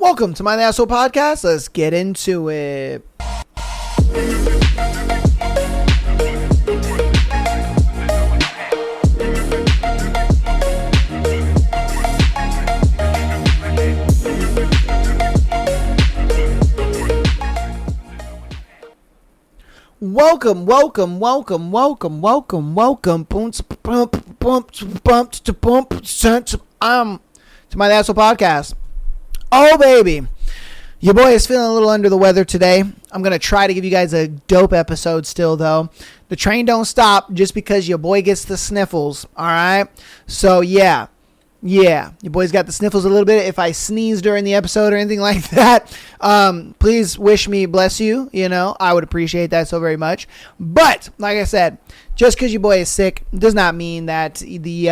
Welcome to my Asshole Podcast. Let's get into it. Welcome. To my Asshole Podcast. Oh, baby. Your boy is feeling a little under the weather today. I'm going to try to give you guys a dope episode still, though. The train don't stop just because your boy gets the sniffles, all right? So, yeah, your boy's got the sniffles a little bit. If I sneeze during the episode or anything like that, please wish me bless you. You know, I would appreciate that so very much. But, like I said, just because your boy is sick does not mean that the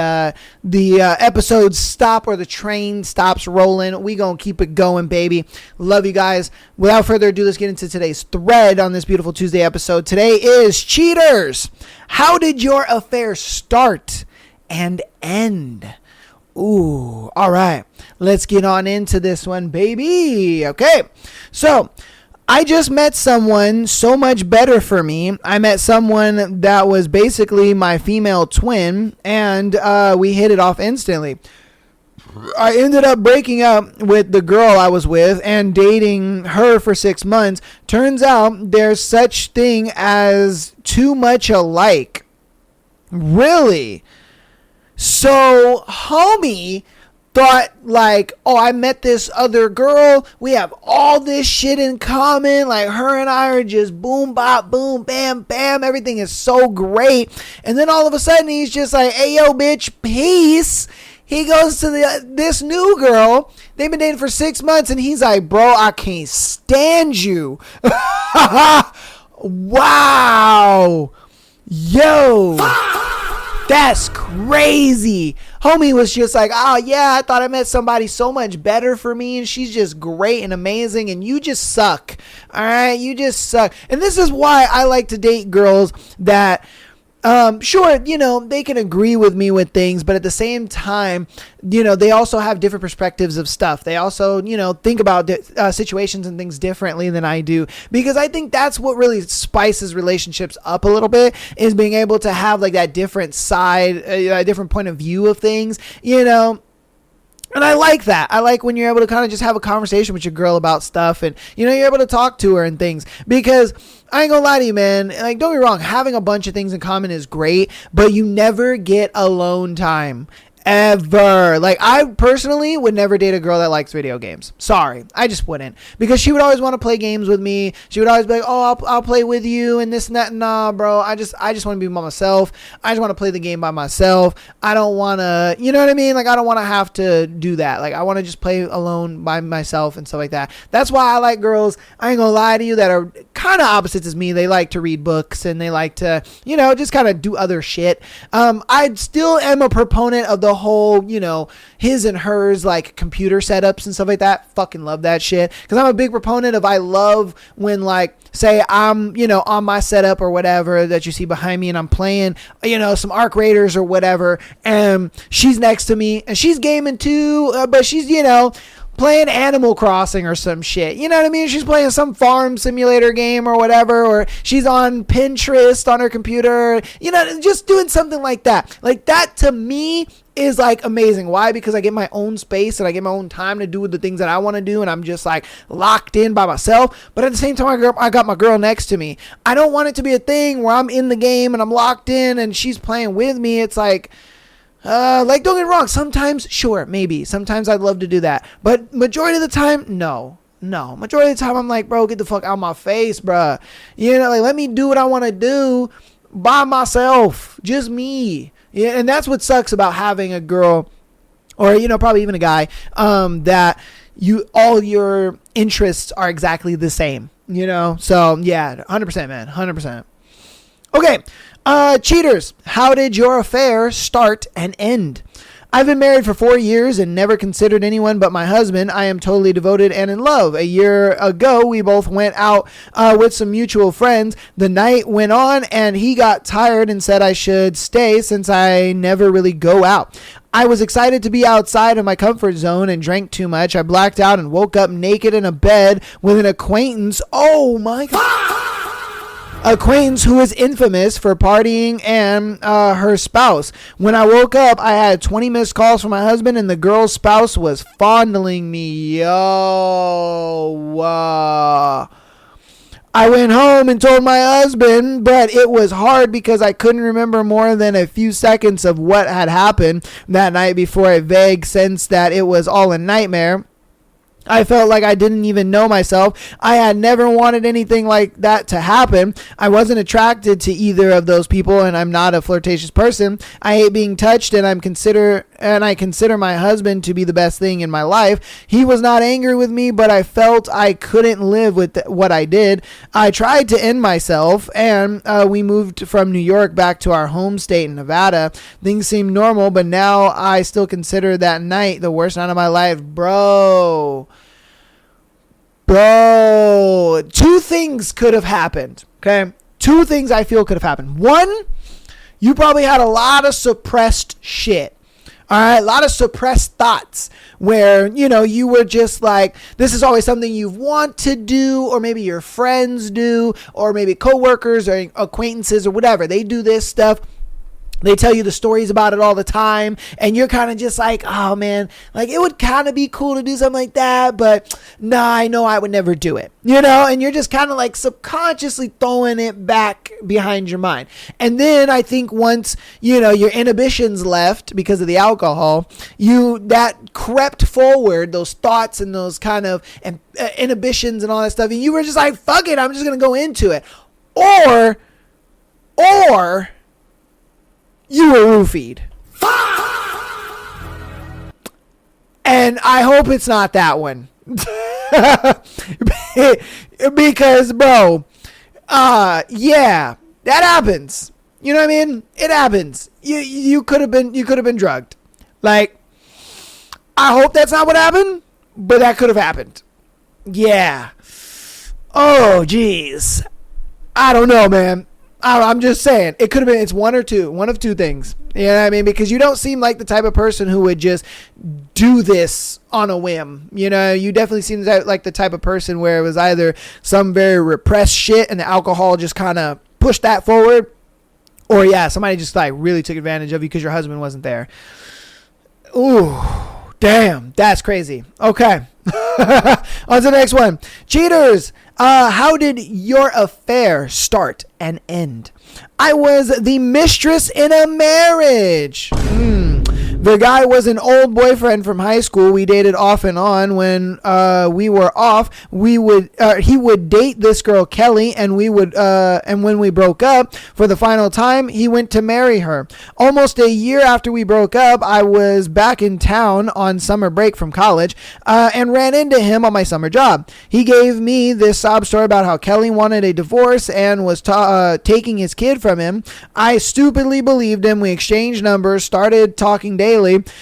episodes stop or the train stops rolling. We gonna keep it going, baby. Love you guys. Without further ado, let's get into today's thread on this beautiful Tuesday episode. Today is Cheaters. How did your affair start and end? Ooh, all right. Let's get on into this one, baby. Okay, so I just met someone so much better for me. I met someone that was basically my female twin, and we hit it off instantly. I ended up breaking up with the girl I was with and dating her for 6 months. Turns out there's such thing as too much alike. Really? So, homie thought like, oh, I met this other girl. We have all this shit in common. Like, her and I are just boom, bop, boom, bam, bam. Everything is so great. And then all of a sudden, he's just like, hey, yo, bitch, peace. He goes to this new girl. They've been dating for 6 months. And he's like, bro, I can't stand you. Wow. Yo. That's crazy. Homie was just like, oh yeah, I thought I met somebody so much better for me and she's just great and amazing and you just suck. All right, you just suck. And this is why I like to date girls that sure, you know, they can agree with me with things, but at the same time, you know, they also have different perspectives of stuff. They also, you know, think about situations and things differently than I do, because I think that's what really spices relationships up a little bit, is being able to have like that different side, a different point of view of things, you know. And I like that. I like when you're able to kind of just have a conversation with your girl about stuff and, you know, you're able to talk to her and things, because I ain't gonna lie to you, man. Like, don't get me wrong. Having a bunch of things in common is great, but you never get alone time. Ever. Like, I personally would never date a girl that likes video games. Sorry, I just wouldn't, because she would always want to play games with me. She would always be like, oh, I'll play with you and this and that. Nah, bro, I just want to be by myself. I just want to play the game by myself. I don't want to, you know what I mean? Like, I don't want to have to do that. Like, I want to just play alone by myself and stuff like that. That's why I like girls, I ain't gonna lie to you, that are kind of opposites as me. They like to read books and they like to, you know, just kind of do other shit. I still am a proponent of the whole, you know, his and hers like computer setups and stuff like that. Fucking love that shit, because I'm a big proponent of, I love when, like, say I'm, you know, on my setup or whatever that you see behind me and I'm playing, you know, some Arc Raiders or whatever, and she's next to me and she's gaming too, but she's, you know, playing Animal Crossing or some shit. You know what I mean? She's playing some farm simulator game or whatever, or she's on Pinterest on her computer, you know, just doing something like that. Like, that to me is like amazing. Why? Because I get my own space and I get my own time to do the things that I want to do, and I'm just like locked in by myself. But at the same time, I got my girl next to me. I don't want it to be a thing where I'm in the game and I'm locked in and she's playing with me. It's like, don't get me wrong. Sometimes, sure, maybe. Sometimes I'd love to do that. But majority of the time, no. Majority of the time, I'm like, bro, get the fuck out of my face, bruh. You know, like, let me do what I want to do by myself. Just me. Yeah, and that's what sucks about having a girl, or, you know, probably even a guy, that all your interests are exactly the same, you know? So, yeah, 100%, man. 100%. Okay. Cheaters, how did your affair start and end? I've been married for 4 years and never considered anyone but my husband. I am totally devoted and in love. A year ago, we both went out with some mutual friends. The night went on and he got tired and said I should stay since I never really go out. I was excited to be outside of my comfort zone and drank too much. I blacked out and woke up naked in a bed with an acquaintance. Oh my God. Acquaintance who is infamous for partying and her spouse. When I woke up, I had 20 missed calls from my husband and the girl's spouse was fondling me. I went home and told my husband, but it was hard because I couldn't remember more than a few seconds of what had happened that night before a vague sense that it was all a nightmare. I felt like I didn't even know myself. I had never wanted anything like that to happen. I wasn't attracted to either of those people, and I'm not a flirtatious person. I hate being touched, and I consider my husband to be the best thing in my life. He was not angry with me, but I felt I couldn't live with what I did. I tried to end myself, and we moved from New York back to our home state in Nevada. Things seemed normal, but now I still consider that night the worst night of my life. Bro, two things could have happened, okay? Two things I feel could have happened. One, you probably had a lot of suppressed shit, all right? A lot of suppressed thoughts where, you were just like, this is always something you want to do, or maybe your friends do, or maybe coworkers or acquaintances or whatever. They do this stuff. They tell you the stories about it all the time, and you're kind of just like, oh man, like it would kind of be cool to do something like that, but nah, I know I would never do it, and you're just kind of like subconsciously throwing it back behind your mind. And then I think once, your inhibitions left because of the alcohol, that crept forward, those thoughts and those kind of inhibitions and all that stuff, and you were just like, fuck it, I'm just going to go into it. Or you were roofied. And I hope it's not that one. Because, bro, yeah, that happens. You know what I mean? It happens. You could have been drugged. Like, I hope that's not what happened, but that could have happened. Yeah. Oh, geez. I don't know, man. I'm just saying, it could have been, it's one of two things. You know what I mean? Because you don't seem like the type of person who would just do this on a whim. You definitely seem like the type of person where it was either some very repressed shit and the alcohol just kind of pushed that forward. Or yeah, somebody just like really took advantage of you because your husband wasn't there. Ooh, damn, that's crazy. Okay. On to the next one. Cheaters. How did your affair start and end? I was the mistress in a marriage. The guy was an old boyfriend from high school. We dated off and on. When we were off, he would date this girl Kelly, and when we broke up for the final time, he went to marry her. Almost a year after we broke up, I was back in town on summer break from college, and ran into him on my summer job. He gave me this sob story about how Kelly wanted a divorce and was taking his kid from him. I stupidly believed him. We exchanged numbers, started talking daily.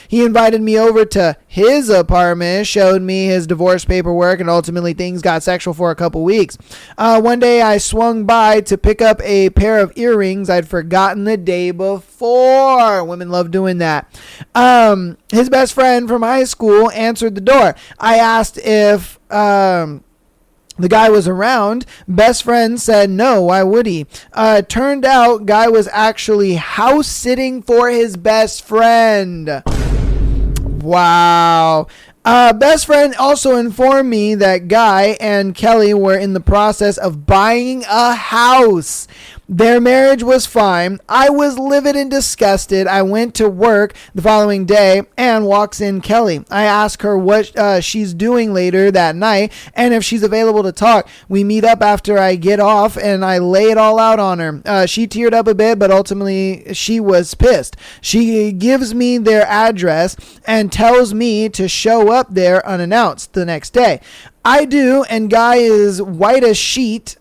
He invited me over to his apartment, showed me his divorce paperwork, and ultimately things got sexual for a couple weeks. One day I swung by to pick up a pair of earrings I'd forgotten the day before. Women love doing that. His best friend from high school answered the door. I asked if the guy was around. Best friend said no, why would he? Turned out guy was actually house sitting for his best friend. Wow. Best friend also informed me that Guy and Kelly were in the process of buying a house. Their marriage was fine. I was livid and disgusted. I went to work the following day and walks in Kelly. I ask her what she's doing later that night and if she's available to talk. We meet up after I get off and I lay it all out on her. She teared up a bit, but ultimately she was pissed. She gives me their address and tells me to show up there unannounced the next day. I do, and Guy is white as sheet.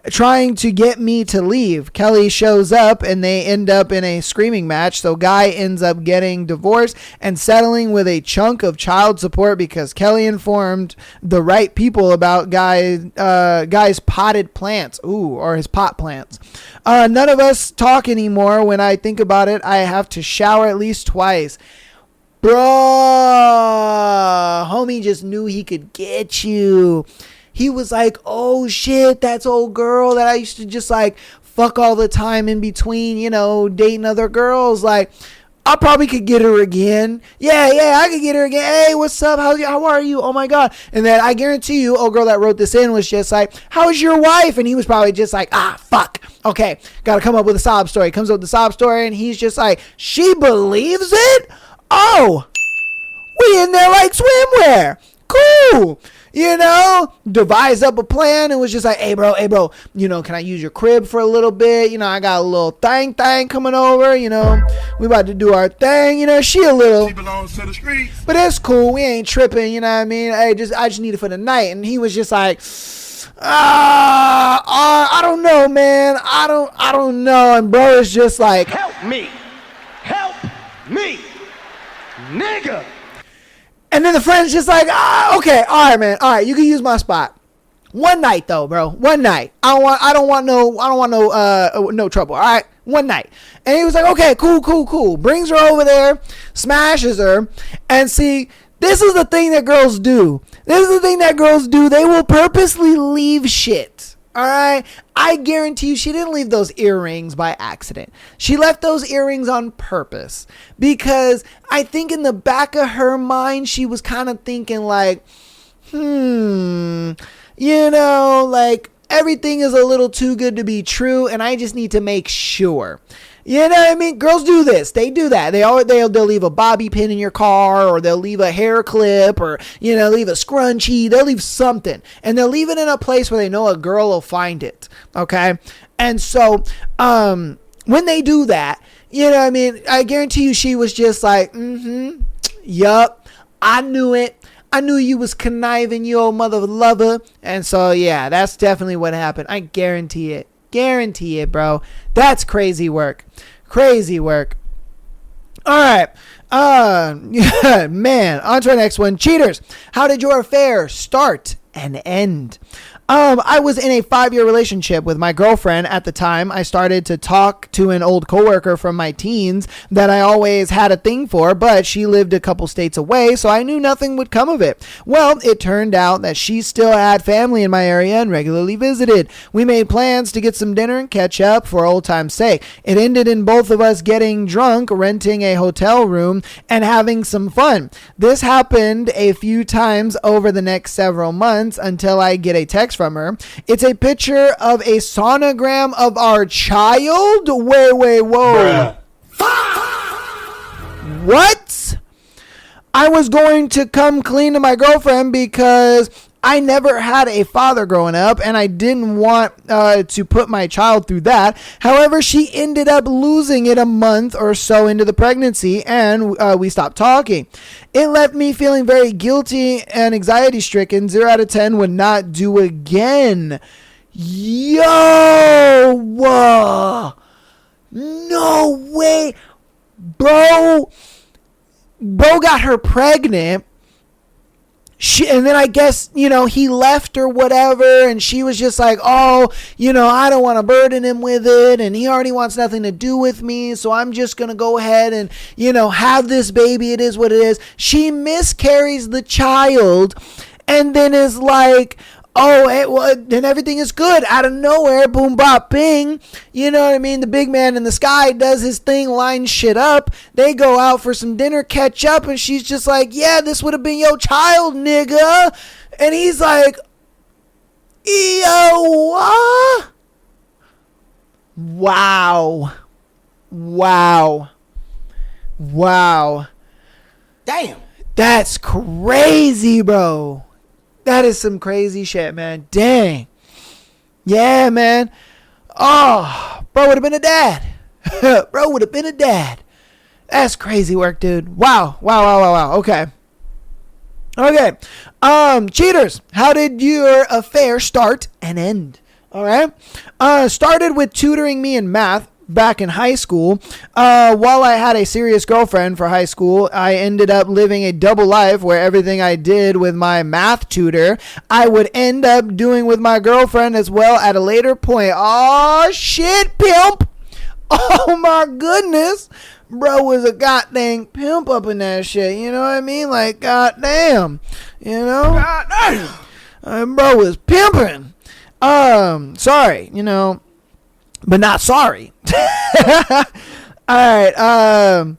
trying to get me to leave. Kelly shows up and they end up in a screaming match. So Guy ends up getting divorced and settling with a chunk of child support because Kelly informed the right people about Guy's potted plants. Or his pot plants. None of us talk anymore. When I think about it, I have to shower at least twice. Bro, homie just knew he could get you. He was like, oh shit, that's old girl that I used to just like fuck all the time in between, dating other girls. Like, I probably could get her again. Yeah, I could get her again. Hey, what's up? How are you? Oh my God. And then I guarantee you, old girl that wrote this in was just like, how's your wife? And he was probably just like, fuck. Okay, gotta come up with a sob story. Comes up with a sob story and he's just like, she believes it? Oh, we in there like swimwear. Cool. Devised up a plan and was just like, hey bro, can I use your crib for a little bit? I got a little thing coming over, we about to do our thing, she belongs to the streets, but it's cool. We ain't tripping, you know what I mean? Hey, I just need it for the night. And he was just like, I don't know, man. I don't know. And bro is just like, help me, nigga. And then the friend's just like, okay, all right, man, all right, you can use my spot. One night though, bro. One night. I don't want no trouble. All right, one night. And he was like, okay, cool. Brings her over there, smashes her, and see, this is the thing that girls do. They will purposely leave shit. All right. I guarantee you she didn't leave those earrings by accident. She left those earrings on purpose because I think in the back of her mind, she was kind of thinking like, like everything is a little too good to be true. And I just need to make sure. You know what I mean? Girls do this. They do that. They'll leave a bobby pin in your car, or they'll leave a hair clip, or, leave a scrunchie. They'll leave something, and they'll leave it in a place where they know a girl will find it. Okay. And so, when they do that, I guarantee you she was just like, yup, I knew it. I knew you was conniving, you old mother lover. And so, yeah, that's definitely what happened. I guarantee it. Guarantee it, bro. That's crazy work. All right. Man, on to our next one. Cheaters, how did your affair start and end? I was in a 5-year relationship with my girlfriend at the time. I started to talk to an old coworker from my teens that I always had a thing for, but she lived a couple states away, so I knew nothing would come of it. Well, it turned out that she still had family in my area and regularly visited. We made plans to get some dinner and catch up for old time's sake. It ended in both of us getting drunk, renting a hotel room, and having some fun. This happened a few times over the next several months until I get a text from her. It's a picture of a sonogram of our child. Wait, whoa. What? I was going to come clean to my girlfriend because I never had a father growing up and I didn't want to put my child through that. However, she ended up losing it a month or so into the pregnancy and we stopped talking. It left me feeling very guilty and anxiety stricken. 0 out of 10 would not do again. Yo! Whoa. No way. Bro got her pregnant. And then I guess, he left or whatever. And she was just like, I don't want to burden him with it. And he already wants nothing to do with me. So I'm just going to go ahead and, have this baby. It is what it is. She miscarries the child and then is like, then everything is good. Out of nowhere, boom, bop, bing. You know what I mean? The big man in the sky does his thing, lines shit up. They go out for some dinner, catch up, and she's just like, yeah, this would have been your child, nigga. And he's like, what? Wow. Damn. That's crazy, bro. That is some crazy shit, man. Dang. Yeah, man. Oh, bro would have been a dad. That's crazy work, dude. Wow. Okay. Cheaters, how did your affair start and end? All right. Started with tutoring me in math back in high school. While I had a serious girlfriend for high school, I ended up living a double life where everything I did with my math tutor, I would end up doing with my girlfriend as well at a later point. Oh, shit, pimp. Oh, my goodness. Bro was a goddamn pimp up in that shit. You know what I mean? Like, goddamn. You know? Goddamn. Bro was pimping. Sorry, you know, but not sorry. All right.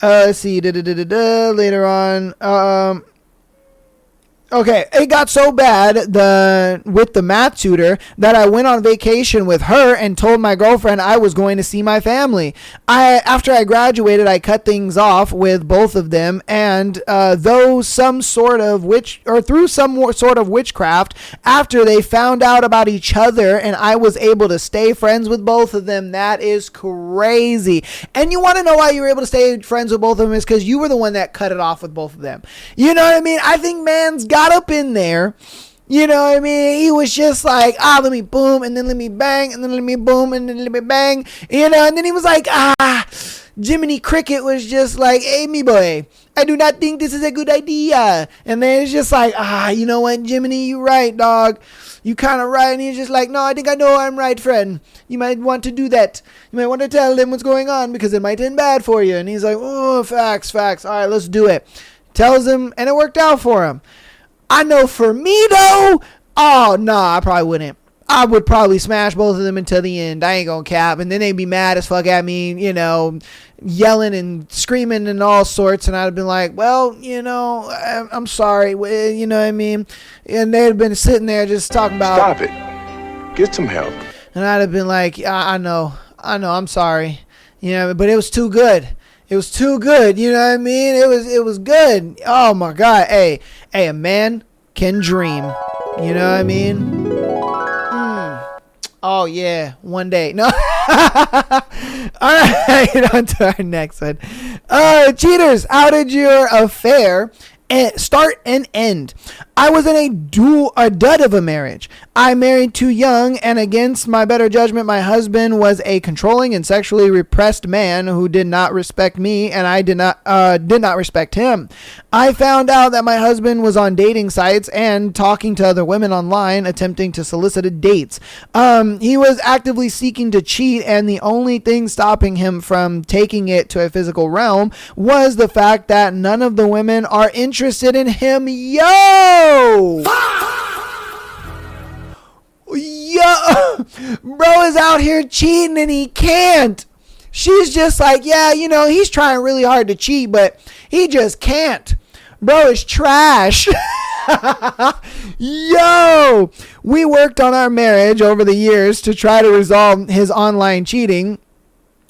Let's see. Later on. Okay, it got so bad with the math tutor that I went on vacation with her and told my girlfriend I was going to see my family. After I graduated, I cut things off with both of them, and through some sort of witchcraft, after they found out about each other, and I was able to stay friends with both of them. That is crazy. And you want to know why you were able to stay friends with both of them is because you were the one that cut it off with both of them. You know what I mean? I think man's got up in there, you know what I mean? He was just like, let me boom, and then let me bang, and then let me boom, and then let me bang, you know, and then he was like, Jiminy Cricket was just like, hey, me boy, I do not think this is a good idea. And then it's just like, you know what, Jiminy, you right, dog. You kind of right. And he's just like, no, I think I know I'm right, friend. You might want to do that. You might want to tell them what's going on because it might end bad for you. And he's like, oh, facts. All right, let's do it. Tells him, and it worked out for him. I know for me, though, I probably wouldn't. I would probably smash both of them until the end. I ain't gonna cap. And then they'd be mad as fuck at me, you know, yelling and screaming and all sorts. And I'd have been like, well, you know, I'm sorry. You know what I mean? And they'd have been sitting there just talking about... Stop it. Get some help. And I'd have been like, I know, I'm sorry. You know, but it was too good. It was too good, you know what I mean? It was good. Oh my God. Hey, a man can dream. You know what I mean? Oh yeah, one day. No. All right, on to our next one. Cheaters, how did your affair start and end? I was in a dud of a marriage. I married too young, and against my better judgment, my husband was a controlling and sexually repressed man who did not respect me, and I did not respect him. I found out that my husband was on dating sites and talking to other women online, attempting to solicit dates. He was actively seeking to cheat, and the only thing stopping him from taking it to a physical realm was the fact that none of the women are interested in him. Yo, bro is out here cheating and he can't. She's just like, yeah, you know, he's trying really hard to cheat, but he just can't. Bro is trash. Yo, we worked on our marriage over the years to try to resolve his online cheating,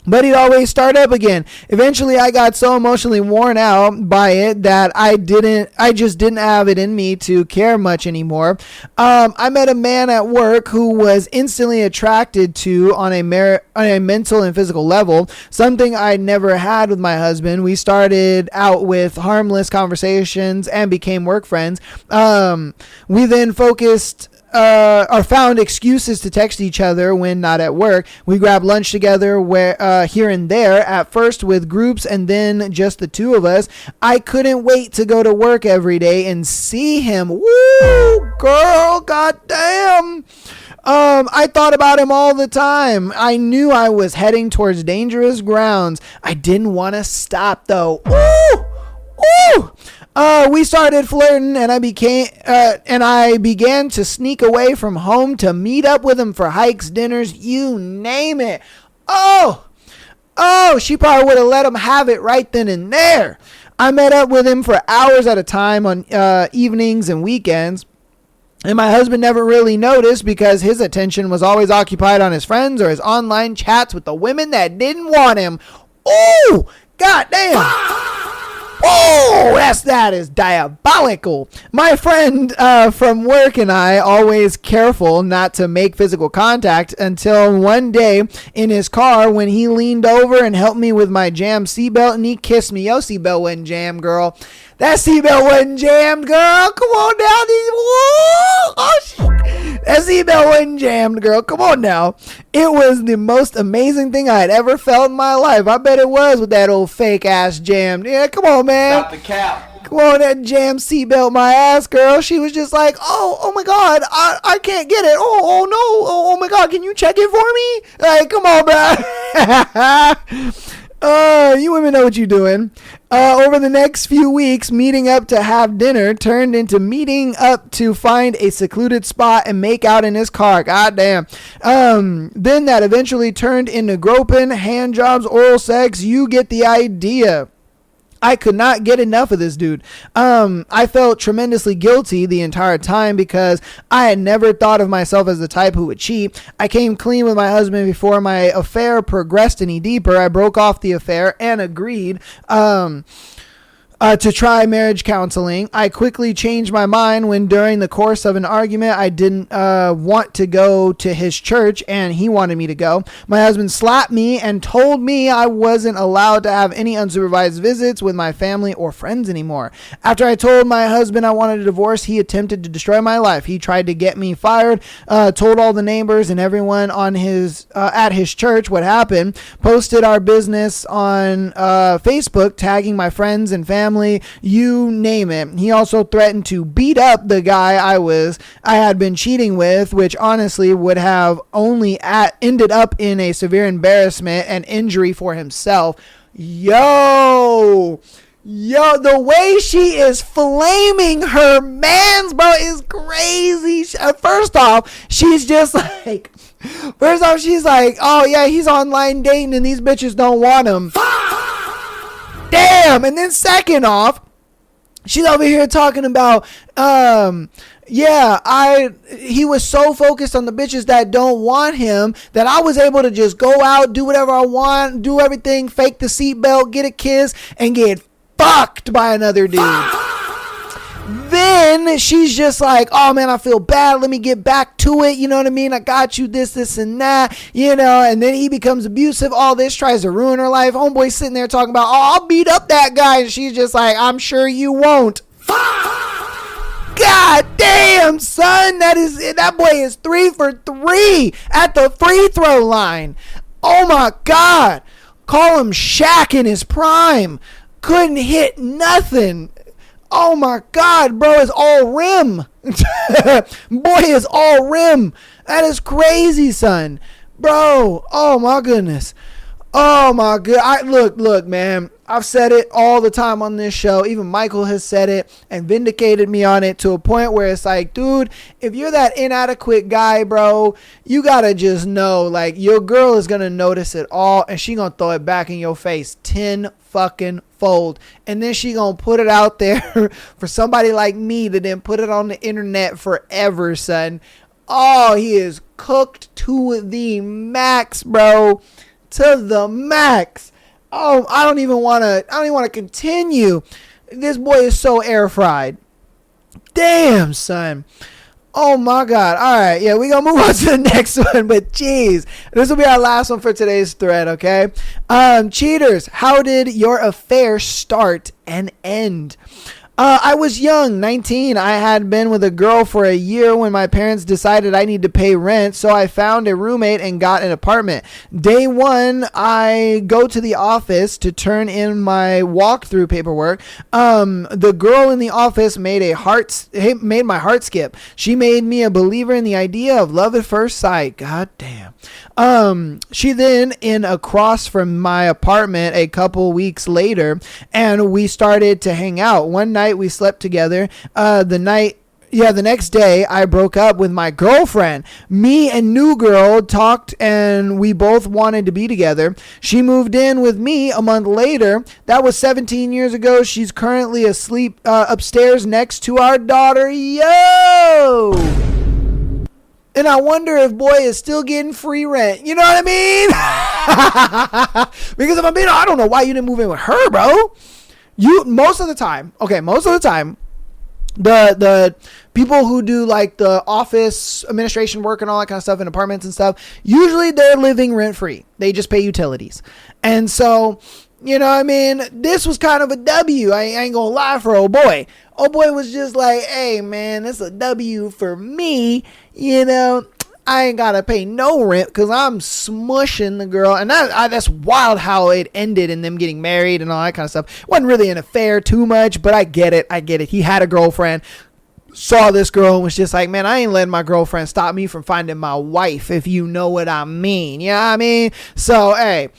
but he'd always start up again. Eventually, I got so emotionally worn out by it that I just didn't have it in me to care much anymore. I met a man at work who was instantly attracted to on a mental and physical level, something I never had with my husband. We started out with harmless conversations and became work friends. We then found excuses to text each other when not at work. We grabbed lunch together here and there, at first with groups and then just the two of us. I couldn't wait to go to work every day and see him. Woo, girl, goddamn. I thought about him all the time. I knew I was heading towards dangerous grounds. I didn't want to stop though. Ooh. We started flirting, and I began to sneak away from home to meet up with him for hikes, dinners, you name it. Oh, she probably would have let him have it right then and there. I met up with him for hours at a time on evenings and weekends. And my husband never really noticed because his attention was always occupied on his friends or his online chats with the women that didn't want him. Oh, goddamn. Oh, that is diabolical. My friend from work and I always careful not to make physical contact until one day in his car when he leaned over and helped me with my jam seatbelt and he kissed me. Yo, seatbelt wasn't jammed, girl. That seatbelt wasn't jammed, girl. Come on down. Oh, shit. That seatbelt wasn't jammed, girl. Come on now. It was the most amazing thing I had ever felt in my life. I bet it was with that old fake ass jammed. Yeah, come on, man. Stop the cap. Come on, that jam seatbelt my ass, girl. She was just like, oh my God, I can't get it. Oh no, oh my God, can you check it for me? Like, come on, bro. You women know what you're doing. Over the next few weeks, meeting up to have dinner turned into meeting up to find a secluded spot and make out in his car. God damn. Then that eventually turned into groping, hand jobs, oral sex. You get the idea. I could not get enough of this dude. I felt tremendously guilty the entire time because I had never thought of myself as the type who would cheat. I came clean with my husband before my affair progressed any deeper. I broke off the affair and agreed to try marriage counseling. I quickly changed my mind when during the course of an argument I didn't want to go to his church and he wanted me to go. My husband slapped me and told me I wasn't allowed to have any unsupervised visits with my family or friends anymore. After I told my husband I wanted a divorce, he attempted to destroy my life. He tried to get me fired, told all the neighbors and everyone on his at his church what happened, posted our business on Facebook, tagging my friends and family, you name it. He also threatened to beat up the guy I had been cheating with, which honestly would have only ended up in a severe embarrassment and injury for himself. Yo, the way she is flaming her mans, bro, is crazy. First off, she's like, oh yeah, he's online dating and these bitches don't want him. Damn. And then second off, she's over here talking about, he was so focused on the bitches that don't want him that I was able to just go out, do whatever I want, do everything, fake the seatbelt, get a kiss, and get fucked by another dude. Then she's just like, oh man, I feel bad. Let me get back to it. You know what I mean? I got you this, and that, and then he becomes abusive. All this tries to ruin her life. Homeboy's sitting there talking about, oh, I'll beat up that guy. And she's just like, I'm sure you won't. God damn, son. That boy is 3 for 3 at the free throw line. Oh my God. Call him Shaq in his prime. Couldn't hit nothing. Oh my God, bro, is all rim. Boy is all rim. That is crazy, son. Bro, oh my goodness. Oh my God. Look, man. I've said it all the time on this show. Even Michael has said it and vindicated me on it to a point where it's like, dude, if you're that inadequate guy, bro, you gotta just know, like, your girl is gonna notice it all and she gonna throw it back in your face 10 fucking fold. And then she gonna put it out there for somebody like me to then put it on the internet forever, son. Oh, he is cooked to the max, bro. To the max. Oh, I don't even want to continue. This boy is so air fried. Damn, son. Oh my God. All right. Yeah, we're going to move on to the next one. But geez, this will be our last one for today's thread. Okay. Cheaters, how did your affair start and end? I was young, 19. I had been with a girl for a year when my parents decided I need to pay rent, so I found a roommate and got an apartment. Day one, I go to the office to turn in my walkthrough paperwork. The girl in the office made my heart skip. She made me a believer in the idea of love at first sight. God damn. She then in across from my apartment a couple weeks later, and we started to hang out. One night we slept together. The next day I broke up with my girlfriend. Me and new girl talked and we both wanted to be together. She moved in with me a month later. That was 17 years ago. She's currently asleep upstairs next to our daughter. Yo! And I wonder if boy is still getting free rent. You know what I mean? Because if I'm being, I don't know why you didn't move in with her, bro. Most of the time, the people who do like the office administration work and all that kind of stuff in apartments and stuff, usually they're living rent free. They just pay utilities. And so You know what I mean? This was kind of a W. I ain't gonna lie for old boy. Old boy was just like, hey man, it's a W for me. You know, I ain't gotta pay no rent because I'm smushing the girl. And that's wild how it ended and them getting married and all that kind of stuff. It wasn't really an affair too much, but I get it. He had a girlfriend. Saw this girl and was just like, man, I ain't letting my girlfriend stop me from finding my wife, if you know what I mean. You know what I mean? So, hey,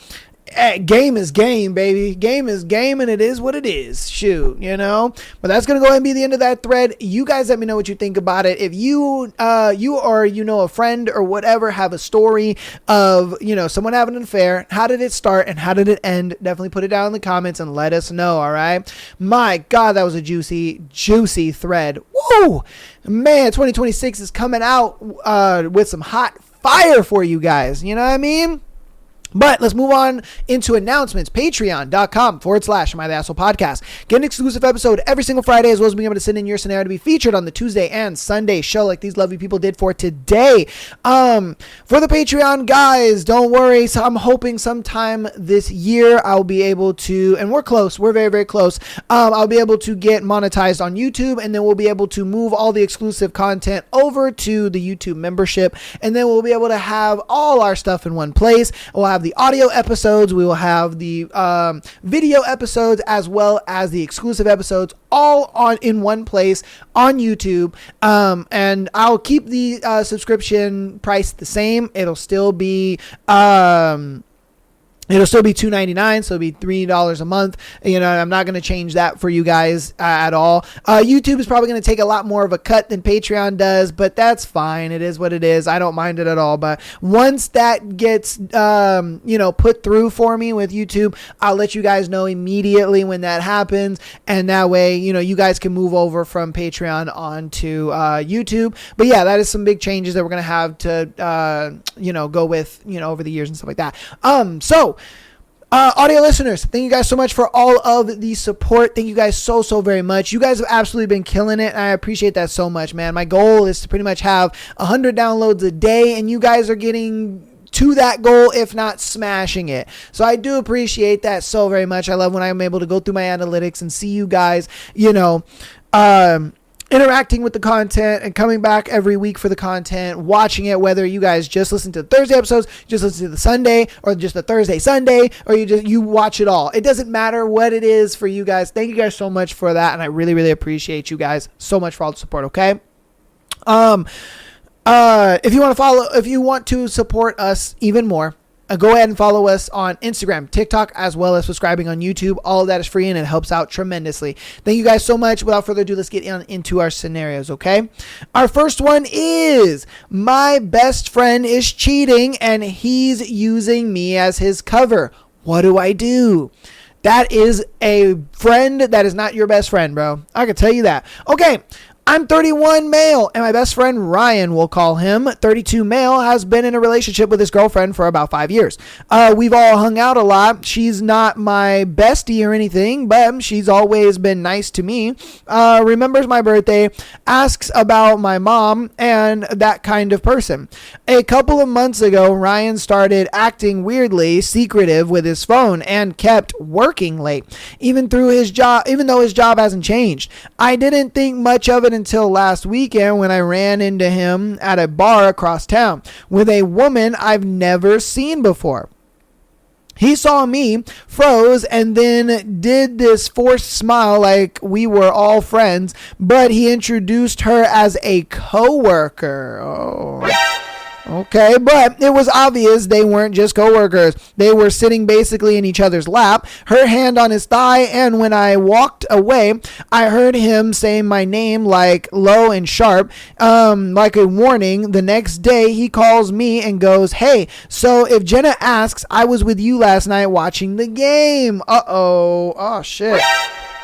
game is game, baby. Game is game, and it is what it is. Shoot, you know. But that's gonna go ahead and be the end of that thread. You guys, let me know what you think about it. If you or a friend or whatever have a story of someone having an affair, how did it start and how did it end? Definitely put it down in the comments and let us know. All right. My God, that was a juicy thread. Woo, man. 2026 is coming out with some hot fire for you guys. You know what I mean? But let's move on into announcements. Patreon.com/Am I the Asshole Podcast. Get an exclusive episode every single Friday, as well as being able to send in your scenario to be featured on the Tuesday and Sunday show like these lovely people did for today. For the Patreon guys, don't worry. So I'm hoping sometime this year I'll be able to, and we're close. We're very, very close. I'll be able to get monetized on YouTube, and then we'll be able to move all the exclusive content over to the YouTube membership, and then we'll be able to have all our stuff in one place. We'll have the audio episodes, we will have the video episodes, as well as the exclusive episodes, all in one place on YouTube. And I'll keep the subscription price the same. It'll still be $2.99, so it'll be $3 a month. I'm not going to change that for you guys at all. YouTube is probably going to take a lot more of a cut than Patreon does, but that's fine. It is what it is. I don't mind it at all. But once that gets, put through for me with YouTube, I'll let you guys know immediately when that happens. And that way, you guys can move over from Patreon onto YouTube. But yeah, that is some big changes that we're going to have to, go with, over the years and stuff like that. Audio listeners, thank you guys so much for all of the support. Thank you guys so very much. You guys have absolutely been killing it, and I appreciate that so much, man. My goal is to pretty much have 100 downloads a day, and you guys are getting to that goal, if not smashing it. So I do appreciate that so very much. I love when I'm able to go through my analytics and see you guys, interacting with the content and coming back every week for the content, watching it, whether you guys just listen to the Thursday episodes, just listen to the Sunday, or just the Thursday, Sunday, or you watch it all. It doesn't matter what it is for you guys. Thank you guys so much for that. And I really, really appreciate you guys so much for all the support. Okay. If you want to support us even more, go ahead and follow us on Instagram, TikTok, as well as subscribing on YouTube. All of that is free and it helps out tremendously. Thank you guys so much. Without further ado, let's get into our scenarios, okay? Our first one is, my best friend is cheating and he's using me as his cover. What do I do? That is a friend that is not your best friend, bro. I can tell you that. Okay. I'm 31 male, and my best friend Ryan, we'll call him, 32 male, has been in a relationship with his girlfriend for about 5 years. We've all hung out a lot. She's not my bestie or anything, but she's always been nice to me. Remembers my birthday, asks about my mom, and that kind of person. A couple of months ago, Ryan started acting weirdly secretive with his phone and kept working late, even though his job hasn't changed. I didn't think much of it until last weekend when I ran into him at a bar across town with a woman I've never seen before. He saw me, froze, and then did this forced smile like we were all friends, but he introduced her as a coworker. Oh. Okay, but it was obvious they weren't just coworkers. They were sitting basically in each other's lap, her hand on his thigh, and when I walked away, I heard him saying my name like low and sharp, like a warning. The next day, he calls me and goes, "Hey, so if Jenna asks, I was with you last night watching the game." Uh-oh. Oh, shit.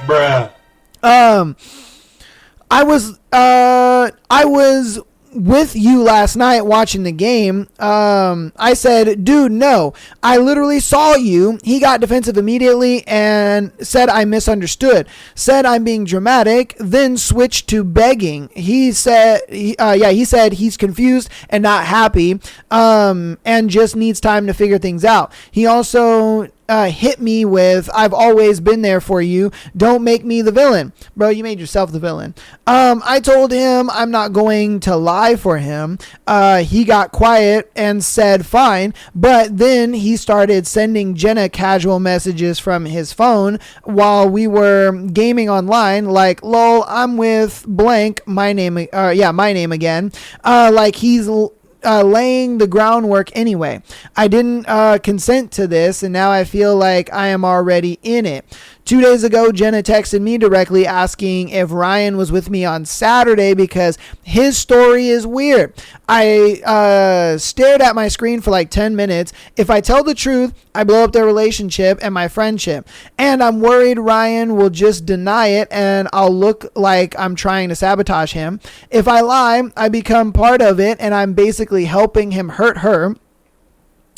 Bruh. I was with you last night watching the game. I said, dude, no, I literally saw you. He got defensive immediately and said I misunderstood, said I'm being dramatic, then switched to begging. He said he's confused and not happy, and just needs time to figure things out. He also hit me with, I've always been there for you. Don't make me the villain. Bro, you made yourself the villain. I told him I'm not going to lie for him. He got quiet and said fine, but then he started sending Jenna casual messages from his phone while we were gaming online, like, lol, I'm with blank, my name again. Like he's laying the groundwork anyway. I didn't consent to this, and now I feel like I am already in it. 2 days ago, Jenna texted me directly asking if Ryan was with me on Saturday because his story is weird. I stared at my screen for like 10 minutes. If I tell the truth, I blow up their relationship and my friendship. And I'm worried Ryan will just deny it and I'll look like I'm trying to sabotage him. If I lie, I become part of it and I'm basically helping him hurt her.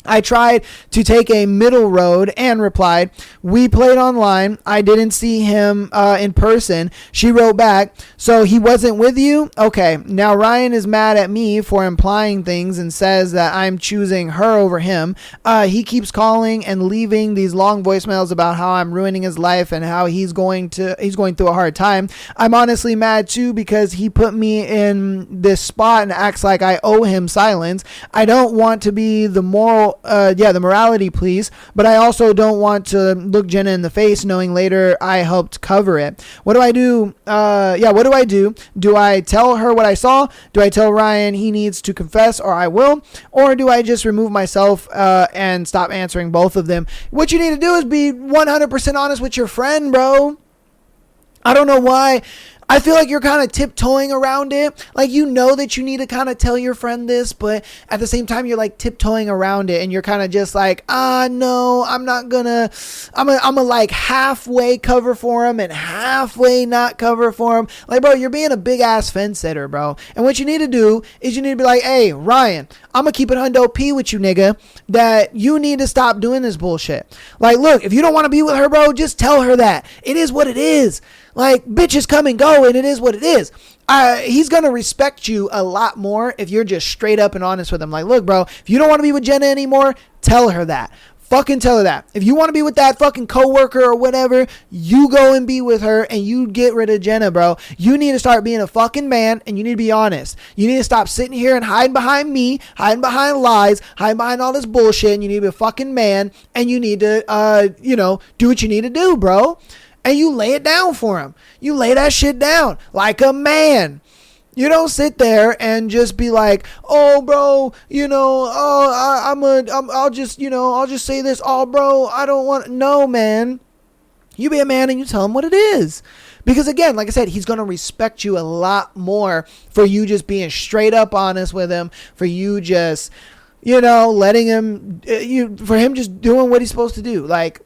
I tried to take a middle road and replied, we played online. I didn't see him in person. She wrote back, so he wasn't with you? Okay, now Ryan is mad at me for implying things and says that I'm choosing her over him. He keeps calling and leaving these long voicemails about how I'm ruining his life and how he's going through a hard time. I'm honestly mad too because he put me in this spot and acts like I owe him silence. I don't want to be the morality police, but I also don't want to look Jenna in the face knowing later I helped cover it. What do I do? What do I do? Do I tell her what I saw? Do I tell Ryan he needs to confess, or I will? Or do I just remove myself and stop answering both of them? What you need to do is be 100% honest with your friend, bro. I don't know why. I feel like you're kind of tiptoeing around it. Like, you know that you need to kind of tell your friend this, but at the same time, you're like tiptoeing around it and you're kind of just like, no, I'm not gonna, I'm a like halfway cover for him and halfway not cover for him. Like, bro, you're being a big ass fence sitter, bro. And what you need to do is you need to be like, hey, Ryan, I'm gonna keep it hundo P with you, nigga, that you need to stop doing this bullshit. Like, look, if you don't want to be with her, bro, just tell her that. It is what it is. Like, bitches come and go, and it is what it is. He's going to respect you a lot more if you're just straight up and honest with him. Like, look, bro, if you don't want to be with Jenna anymore, tell her that. Fucking tell her that. If you want to be with that fucking coworker or whatever, you go and be with her and you get rid of Jenna, bro. You need to start being a fucking man and you need to be honest. You need to stop sitting here and hiding behind me, hiding behind lies, hiding behind all this bullshit, and you need to be a fucking man and you need to, do what you need to do, bro. And you lay it down for him. You lay that shit down like a man. You don't sit there and just be like, oh, bro, I'll just say this. Oh, bro, I don't want. No, man. You be a man and you tell him what it is. Because again, like I said, he's going to respect you a lot more for you just being straight up honest with him, for you just, letting him, for him just doing what he's supposed to do. Like,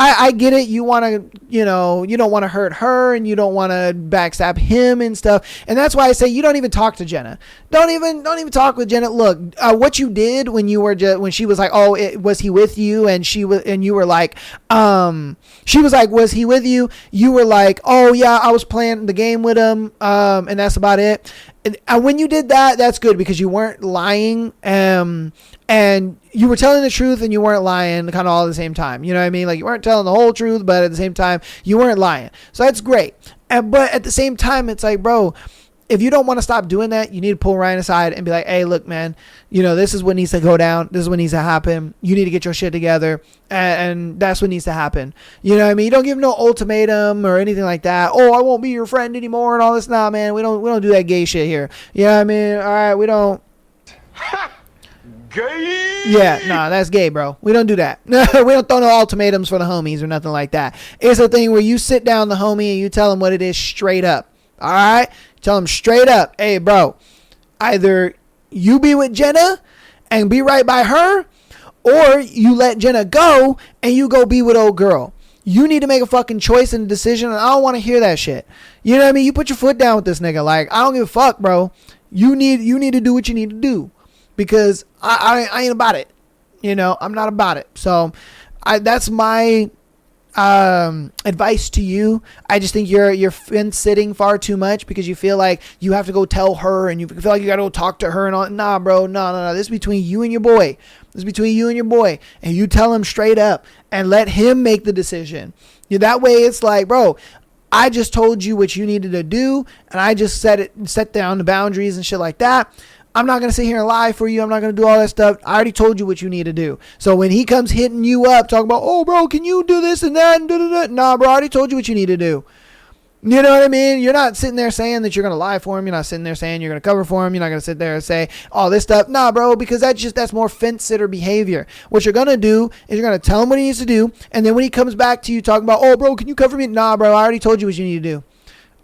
I get it. You want to, you don't want to hurt her and you don't want to backstab him and stuff. And that's why I say you don't even talk to Jenna. Don't even talk with Jenna. Look, what you did when you were when she was like, oh, was he with you? And you were like, she was like, was he with you? You were like, oh yeah, I was playing the game with him. And that's about it. And when you did that, that's good because you weren't lying. And you were telling the truth and you weren't lying kind of all at the same time. You know what I mean? Like, you weren't telling the whole truth, but at the same time, you weren't lying. So that's great. But at the same time, it's like, bro, if you don't want to stop doing that, you need to pull Ryan aside and be like, hey, look, man, this is what needs to go down. This is what needs to happen. You need to get your shit together. And that's what needs to happen. You know what I mean? You don't give no ultimatum or anything like that. Oh, I won't be your friend anymore and all this. Nah, man, we don't do that gay shit here. You know what I mean? All right, we don't. Gay. Yeah, no, that's gay, bro. We don't do that. We don't throw no ultimatums for the homies or nothing like that. It's a thing where you sit down the homie and you tell him what it is straight up. All right? Tell him straight up, hey, bro, either you be with Jenna and be right by her, or you let Jenna go and you go be with old girl. You need to make a fucking choice and a decision, and I don't want to hear that shit. You know what I mean? You put your foot down with this nigga. Like, I don't give a fuck, bro. You need to do what you need to do. Because I ain't about it. I'm not about it. So that's my advice to you. I just think you're fence sitting far too much because you feel like you have to go tell her and you feel like you got to go talk to her and all. Nah, bro. No. This is between you and your boy. It's between you and your boy. And you tell him straight up and let him make the decision. That way it's like, bro, I just told you what you needed to do. And I just set down the boundaries and shit like that. I'm not going to sit here and lie for you. I'm not going to do all that stuff. I already told you what you need to do. So when he comes hitting you up, talking about, oh, bro, can you do this and that? And da-da-da. Nah, bro, I already told you what you need to do. You know what I mean? You're not sitting there saying that you're going to lie for him. You're not sitting there saying you're going to cover for him. You're not going to sit there and say all this stuff. Nah, bro, because that's more fence sitter behavior. What you're going to do is you're going to tell him what he needs to do. And then when he comes back to you talking about, oh, bro, can you cover me? Nah, bro, I already told you what you need to do.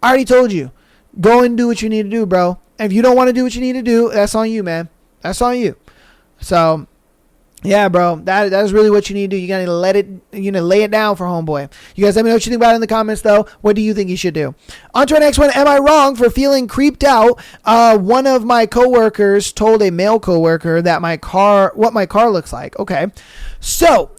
I already told you. Go and do what you need to do, bro. And if you don't want to do what you need to do, that's on you, man. That's on you. So, yeah, bro, that is really what you need to do. You gotta lay it down for homeboy. You guys let me know what you think about it in the comments, though. What do you think you should do? On to our next one. Am I wrong for feeling creeped out? One of my coworkers told a male coworker that what my car looks like. Okay. So,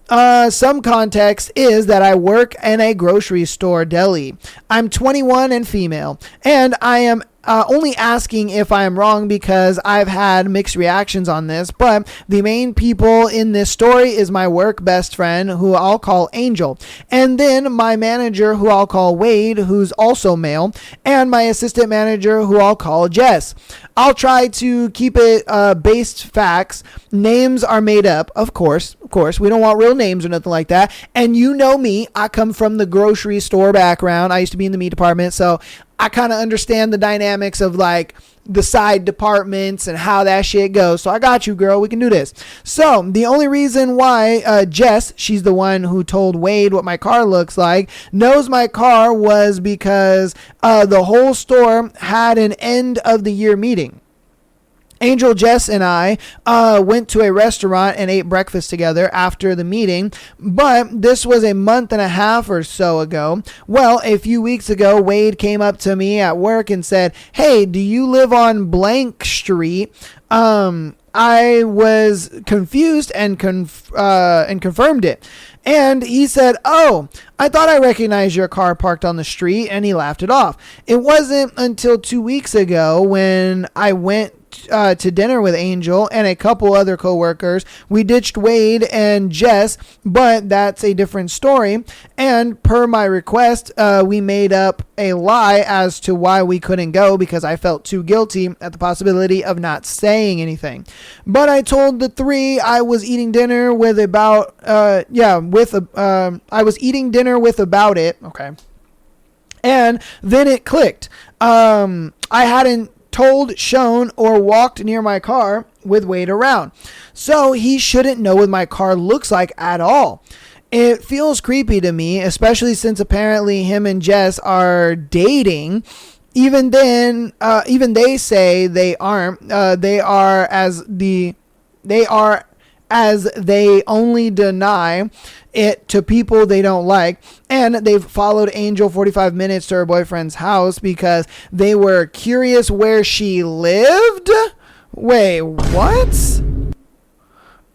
some context is that I work in a grocery store deli. I'm 21 and female, and I am only asking if I am wrong because I've had mixed reactions on this, but the main people in this story is my work best friend, who I'll call Angel, and then my manager, who I'll call Wade, who's also male, and my assistant manager, who I'll call Jess. I'll try to keep it based facts. Names are made up, of course. We don't want real names or nothing like that. And you know me, I come from the grocery store background. I used to be in the meat department, so I kind of understand the dynamics of like the side departments and how that shit goes. So I got you, girl. We can do this. So the only reason why Jess, she's the one who told Wade what my car looks like, knows my car was because the whole store had an end of the year meeting. Angel, Jess, and I went to a restaurant and ate breakfast together after the meeting, but this was a month and a half or so ago. Well, a few weeks ago, Wade came up to me at work and said, hey, do you live on blank street? I was confused and confirmed it. And he said, oh, I thought I recognized your car parked on the street, and he laughed it off. It wasn't until 2 weeks ago when I went to dinner with Angel and a couple other coworkers. We ditched Wade and Jess, but that's a different story. And per my request, we made up a lie as to why we couldn't go because I felt too guilty at the possibility of not saying anything. But I told the three I was eating dinner with about it. Okay. And then it clicked. I hadn't told, shown, or walked near my car with Wade around. So he shouldn't know what my car looks like at all. It feels creepy to me, especially since apparently him and Jess are dating. Even then, even they say they aren't. They are as they only deny it to people they don't like. And they've followed Angel 45 minutes to her boyfriend's house because they were curious where she lived. Wait, what?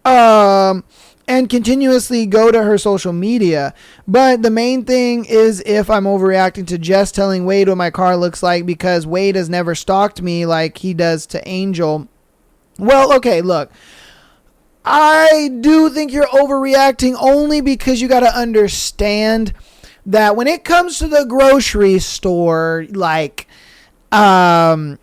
And continuously go to her social media. But the main thing is if I'm overreacting to Jess telling Wade what my car looks like because Wade has never stalked me like he does to Angel. Well, okay, look. I do think you're overreacting only because you got to understand that when it comes to the grocery store, like, dynamics,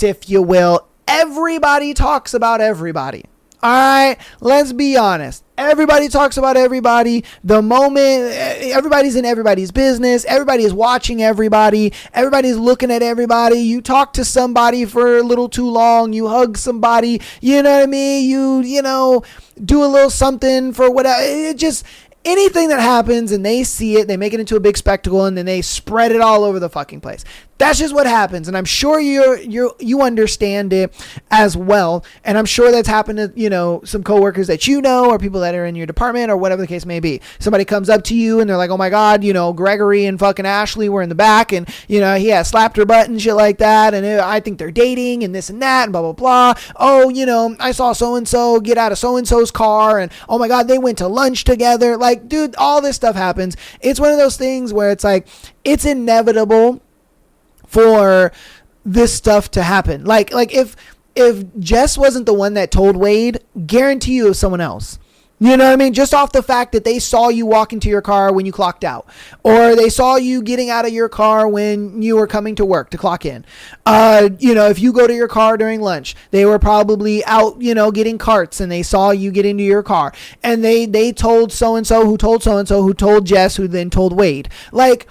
if you will, everybody talks about everybody. All right, let's be honest. Everybody talks about everybody. The moment everybody's in everybody's business, everybody is watching everybody. Everybody's looking at everybody. You talk to somebody for a little too long. You hug somebody. You know what I mean? You know, do a little something for whatever. It just anything that happens and they see it, they make it into a big spectacle and then they spread it all over the fucking place. That's just what happens. And I'm sure you understand it as well. And I'm sure that's happened to, you know, some coworkers that you know, or people that are in your department or whatever the case may be. Somebody comes up to you and they're like, oh my God, you know, Gregory and fucking Ashley were in the back and, you know, he has slapped her butt and shit like that. And I think they're dating and this and that and blah, blah, blah. Oh, you know, I saw so-and-so get out of so-and-so's car and oh my God, they went to lunch together. Like, dude, all this stuff happens. It's one of those things where it's like, it's inevitable for this stuff to happen. Like if if Jess wasn't the one that told Wade, guarantee you it was someone else. You know what I mean? Just off the fact that they saw you walk into your car when you clocked out, or they saw you getting out of your car when you were coming to work to clock in. If you go to your car during lunch, they were probably out, getting carts, and they saw you get into your car, and they told so-and-so who told so-and-so who told Jess, who then told Wade. Like,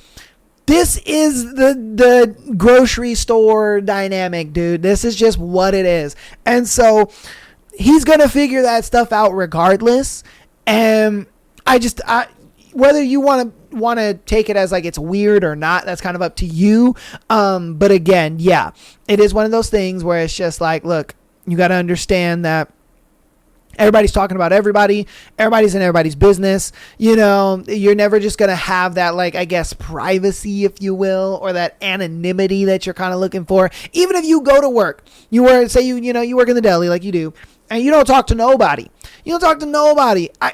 this is the grocery store dynamic, dude. This is just what it is. And so he's going to figure that stuff out regardless. And whether you want to take it as like it's weird or not, that's kind of up to you. But again, yeah, it is one of those things where it's just like, look, you got to understand that everybody's talking about everybody. Everybody's in everybody's business. You're never just going to have that, like, I guess, privacy, if you will, or that anonymity that you're kind of looking for. Even if you go to work, you work in the deli like you do, and you don't talk to nobody.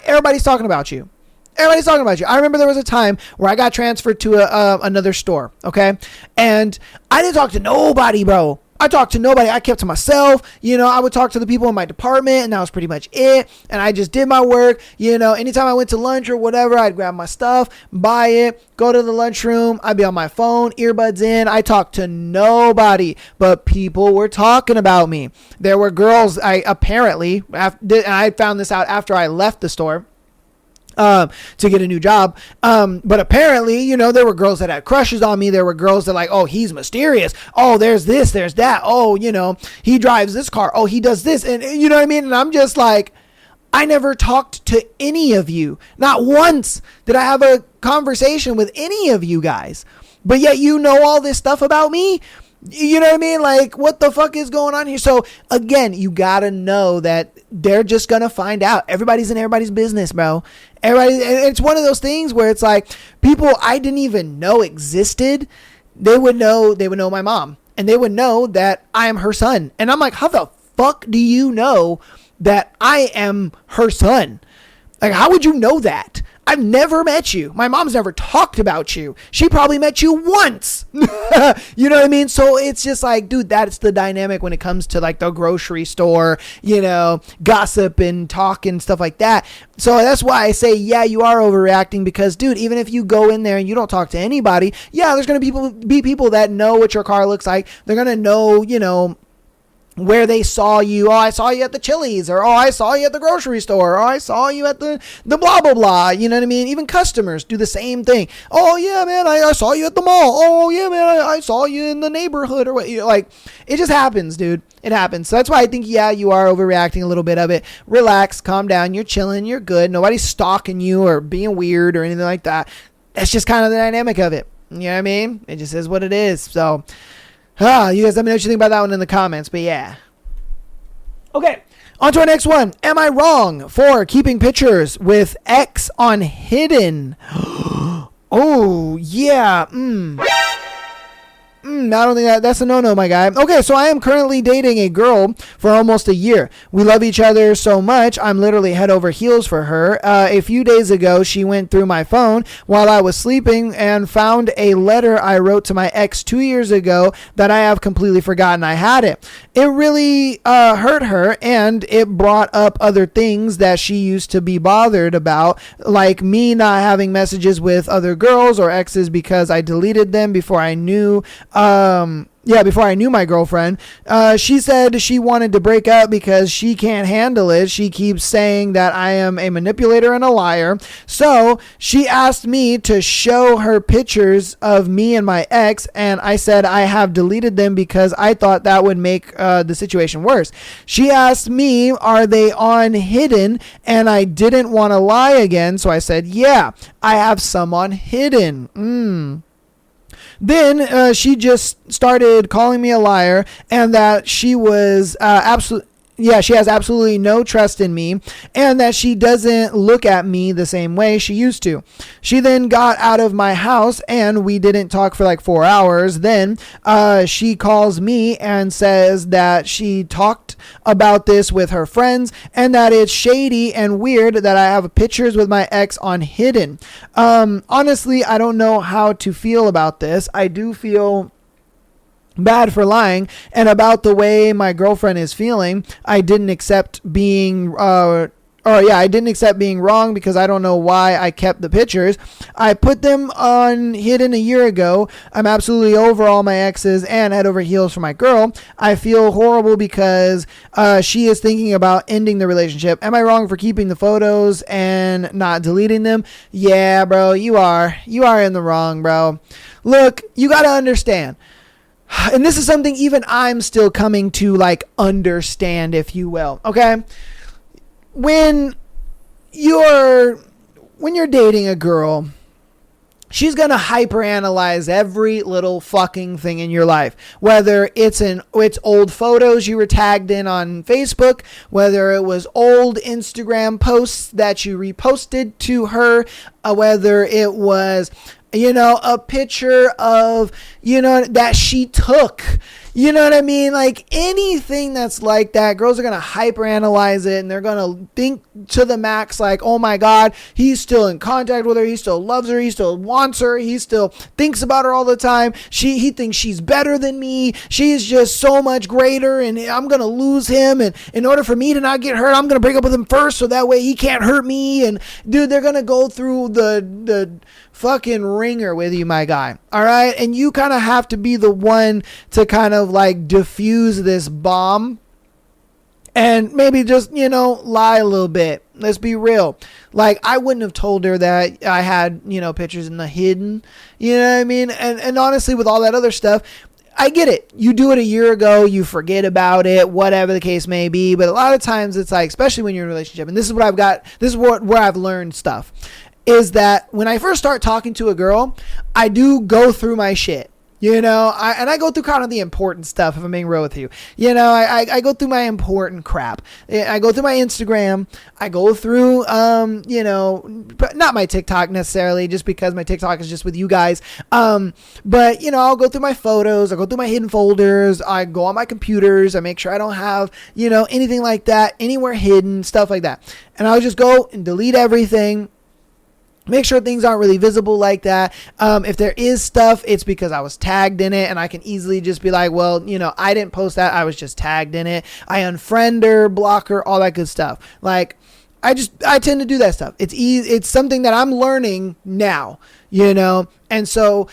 Everybody's talking about you. Everybody's talking about you. I remember there was a time where I got transferred to another store, okay? And I didn't talk to nobody, bro. I talked to nobody. I kept to myself. I would talk to the people in my department, and that was pretty much it. And I just did my work. Anytime I went to lunch or whatever, I'd grab my stuff, buy it, go to the lunchroom. I'd be on my phone, earbuds in. I talked to nobody, but people were talking about me. There were girls, I found this out after I left the store. To get a new job. But apparently, there were girls that had crushes on me. There were girls that like, oh, he's mysterious. Oh, there's this, there's that. Oh, he drives this car. Oh, he does this. And you know what I mean? And I'm just like, I never talked to any of you. Not once did I have a conversation with any of you guys. But yet all this stuff about me. You know what I mean? Like, what the fuck is going on here? So again, you gotta know that they're just gonna find out. Everybody's in everybody's business, bro. It's one of those things where it's like people I didn't even know existed. They would know my mom, and they would know that I am her son. And I'm like, how the fuck do you know that I am her son? Like, how would you know that? I've never met you. My mom's never talked about you. She probably met you once. You know what I mean? So it's just like, dude, that's the dynamic when it comes to like the grocery store, gossip and talk and stuff like that. So that's why I say, yeah, you are overreacting, because, dude, even if you go in there and you don't talk to anybody, yeah, there's going to be people that know what your car looks like. They're going to know, where they saw you. Oh, I saw you at the Chili's, or oh, I saw you at the grocery store, or I saw you at the blah, blah, blah. You know what I mean? Even customers do the same thing. Oh, yeah, man, I saw you at the mall. Oh, yeah, man, I saw you in the neighborhood, or what. Like, it just happens, dude. It happens. So that's why I think, yeah, you are overreacting a little bit of it. Relax, calm down. You're chilling. You're good. Nobody's stalking you or being weird or anything like that. That's just kind of the dynamic of it. You know what I mean? It just is what it is. So, you guys let me know what you think about that one in the comments, but yeah. Okay, on to our next one. Am I wrong for keeping pictures with X on hidden? Oh, yeah. I don't think that's a no-no, my guy. Okay, so I am currently dating a girl for almost a year. We love each other so much, I'm literally head over heels for her. A few days ago, she went through my phone while I was sleeping and found a letter I wrote to my ex 2 years ago that I have completely forgotten I had it. It really hurt her, and it brought up other things that she used to be bothered about, like me not having messages with other girls or exes because I deleted them before I knew before I knew my girlfriend. She said she wanted to break up because she can't handle it. She keeps saying that I am a manipulator and a liar. So she asked me to show her pictures of me and my ex, and I said I have deleted them because I thought that would make the situation worse. She asked me, are they on hidden? And I didn't want to lie again, so I said, yeah, I have some on hidden. Then she just started calling me a liar, and that she was she has absolutely no trust in me, and that she doesn't look at me the same way she used to. She then got out of my house, and we didn't talk for like 4 hours. Then she calls me and says that she talked about this with her friends, and that it's shady and weird that I have pictures with my ex on hidden. Honestly, I don't know how to feel about this. I do feel bad for lying. And about the way my girlfriend is feeling, I didn't accept being I didn't accept being wrong because I don't know why I kept the pictures. I put them on hidden a year ago. I'm absolutely over all my exes and head over heels for my girl. I feel horrible because she is thinking about ending the relationship. Am I wrong for keeping the photos and not deleting them? Yeah, bro, you are. You are in the wrong, bro. Look, you got to understand. And this is something even I'm still coming to like understand, if you will. Okay? When you're dating a girl, she's going to hyperanalyze every little fucking thing in your life. Whether it's old photos you were tagged in on Facebook, whether it was old Instagram posts that you reposted to her, whether it was, a picture of, that she took. You know what I mean? Like anything that's like that, girls are going to hyperanalyze it and they're going to think to the max like, oh my God, he's still in contact with her. He still loves her. He still wants her. He still thinks about her all the time. He thinks she's better than me. She's just so much greater and I'm going to lose him. And in order for me to not get hurt, I'm going to break up with him first so that way he can't hurt me. And dude, they're going to go through the fucking ringer with you, my guy. All right. And you kind of have to be the one to kind of like diffuse this bomb and maybe just, lie a little bit. Let's be real. Like I wouldn't have told her that I had, pictures in the hidden, you know what I mean? And honestly, with all that other stuff, I get it. You do it a year ago, you forget about it, whatever the case may be. But a lot of times it's like, especially when you're in a relationship, and this is what I've got, this is where I've learned stuff, is that when I first start talking to a girl, I do go through my shit. I go through kind of the important stuff, if I'm being real with you. I go through my important crap. I go through my Instagram. I go through, not my TikTok necessarily, just because my TikTok is just with you guys. But, I'll go through my photos. I go through my hidden folders. I go on my computers. I make sure I don't have, anything like that anywhere hidden, stuff like that. And I'll just go and delete everything. Make sure things aren't really visible like that. If there is stuff, it's because I was tagged in it and I can easily just be like, well, I didn't post that. I was just tagged in it. I unfriend her, block her, all that good stuff. Like I tend to do that stuff. It's something that I'm learning now, and so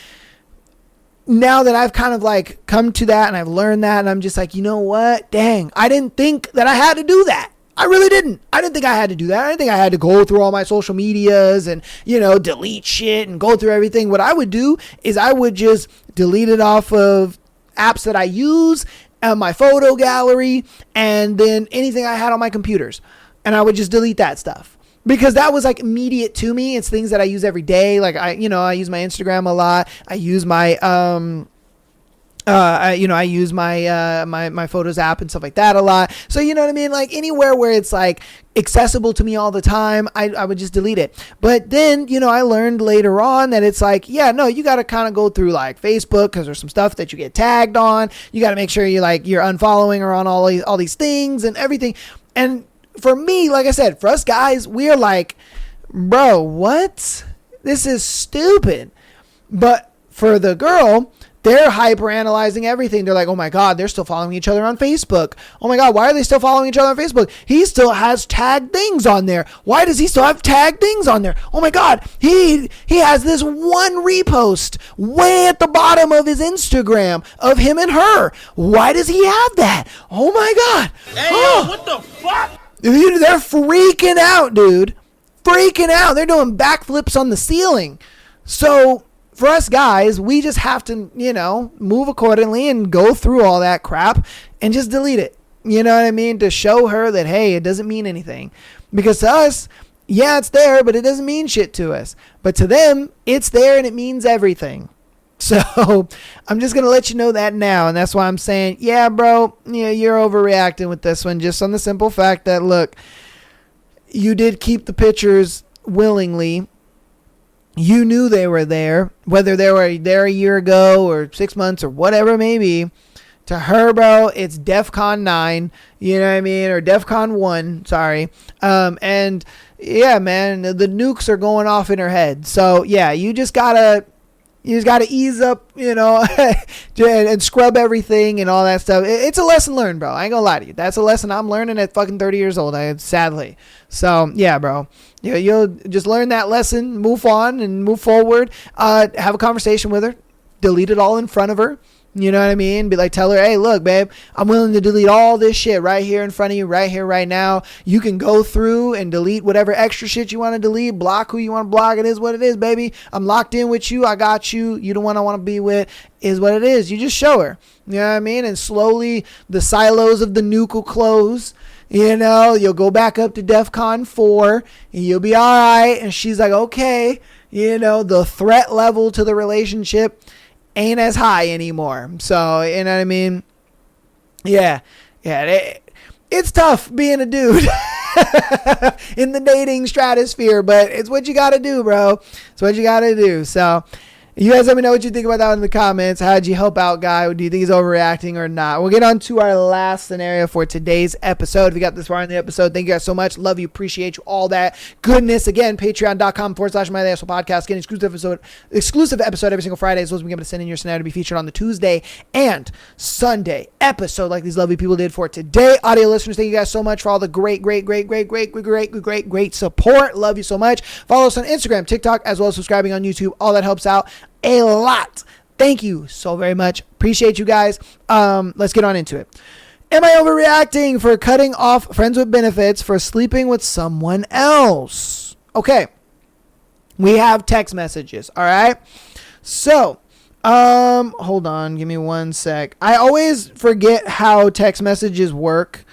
now that I've kind of like come to that and I've learned that and I'm just like, you know what? Dang, I didn't think that I had to do that. I really didn't. I didn't think I had to do that. I didn't think I had to go through all my social medias and, delete shit and go through everything. What I would do is I would just delete it off of apps that I use, my photo gallery, and then anything I had on my computers. And I would just delete that stuff. Because that was like immediate to me. It's things that I use every day. Like I use my Instagram a lot. I use my I use my my photos app and stuff like that a lot. So you know what I mean? Like anywhere where it's like accessible to me all the time, I would just delete it. But then, I learned later on that it's like, yeah, no, you got to kind of go through like Facebook because there's some stuff that you get tagged on. You got to make sure you're unfollowing her on all these things and everything. And for me, like I said, for us guys, we are like, bro, what? This is stupid. But for the girl, they're hyper-analyzing everything. They're like, oh my God, they're still following each other on Facebook. Oh my God, why are they still following each other on Facebook? He still has tagged things on there. Why does he still have tagged things on there? Oh my God, he has this one repost way at the bottom of his Instagram of him and her. Why does he have that? Oh my God. Hey, yo, what the fuck? Dude, they're freaking out, dude. Freaking out. They're doing backflips on the ceiling. So for us guys, we just have to, move accordingly and go through all that crap and just delete it. You know what I mean? To show her that, hey, it doesn't mean anything. Because to us, yeah, it's there, but it doesn't mean shit to us. But to them, it's there and it means everything. So I'm just going to let you know that now. And that's why I'm saying, yeah, bro, you're overreacting with this one. Just on the simple fact that, look, you did keep the pictures willingly. You knew they were there, whether they were there a year ago or 6 months or whatever it may be. To her, bro, it's DEFCON 9, you know what I mean? Or DEFCON 1, sorry. And yeah, man, the nukes are going off in her head. So yeah, you just gotta You just got to ease up, and scrub everything and all that stuff. It's a lesson learned, bro. I ain't gonna lie to you. That's a lesson I'm learning at fucking 30 years old, sadly. So, yeah, bro. You'll just learn that lesson, move on and move forward. Have a conversation with her. Delete it all in front of her. You know what I mean? Be like, tell her, hey, look, babe, I'm willing to delete all this shit right here in front of you, right here, right now. You can go through and delete whatever extra shit you want to delete, block who you want to block. It is what it is, baby. I'm locked in with you. I got you. You the one I want to be with is what it is. You just show her. You know what I mean? And slowly the silos of the nuke will close. You'll go back up to DEFCON 4 and you'll be all right. And she's like, okay, the threat level to the relationship ain't as high anymore. So, you know what I mean? Yeah. It's tough being a dude in the dating stratosphere, but it's what you got to do, bro. It's what you got to do. So, you guys let me know what you think about that in the comments. How'd you help out, guy? Do you think he's overreacting or not? We'll get on to our last scenario for today's episode. If you got this far in the episode, thank you guys so much. Love you. Appreciate you. All that goodness. Again, patreon.com/MyTheAsshole Podcast. Get exclusive episode every single Friday. As well as being able to send in your scenario to be featured on the Tuesday and Sunday episode like these lovely people did for today. Audio listeners, thank you guys so much for all the great support. Love you so much. Follow us on Instagram, TikTok, as well as subscribing on YouTube. All that helps out a lot. Thank you so very much. Appreciate you guys. Let's get on into it. Am I overreacting for cutting off friends with benefits for sleeping with someone else? Okay. We have text messages. All right. So, hold on. Give me 1 sec. I always forget how text messages work.